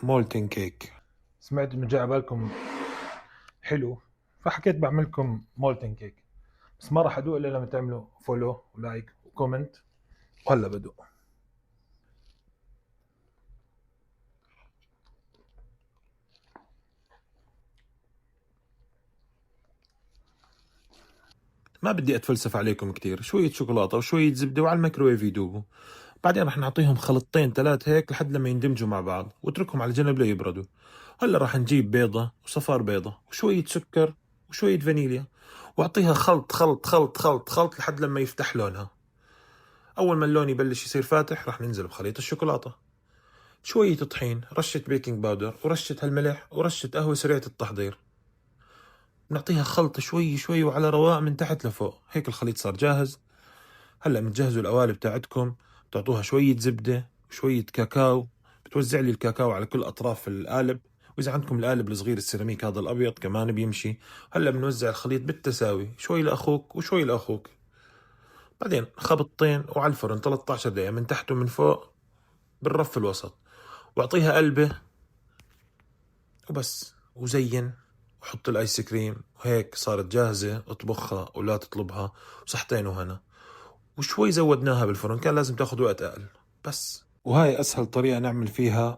مولتن كيك. سمعت انه جاي عبالكم حلو، فحكيت بعملكم مولتن كيك. بس ما راح ادوق الا لما تعملوا فولو ولايك وكومنت. وهلا بدوق. ما بدي اتفلسف عليكم كتير، شوية شوكولاتة وشوية زبدة وعلى الميكروويف يدوبوا. بعدين رح نعطيهم خلطتين 3 هيك لحد لما يندمجوا مع بعض واتركهم على جنب ليبردوا. هلا رح نجيب بيضة وصفار بيضة وشوية سكر وشوية فانيليا، واعطيها خلط خلط خلط خلط خلط لحد لما يفتح لونها. اول ما اللون يبلش يصير فاتح رح ننزل بخليط الشوكولاتة، شوية طحين، رشة بيكنج باودر ورشة هالملح ورشة قهوة سريعة التحضير. بنعطيها خلط شوي شوي وعلى رواق من تحت لفوق. هيك الخليط صار جاهز. هلا بتجهزوا القوالب تاعتكم، بتعطوها شوية زبدة وشوية كاكاو. بتوزع لي الكاكاو على كل أطراف القالب، وإذا عندكم القالب الصغير السيراميك هذا الأبيض كمان بيمشي. هلا بنوزع الخليط بالتساوي، شوي لأخوك وشوي لأخوك. بعدين خبطتين وعلى الفرن 13 دقيقة من تحت ومن فوق بالرف الوسط، واعطيها قلبة وبس، وزين وحط الايس كريم. وهيك صارت جاهزة، اطبخها ولا تطلبها. وصحتين وهنا. وشوي زودناها بالفرن، كان لازم تاخذ وقت اقل بس. وهاي اسهل طريقة نعمل فيها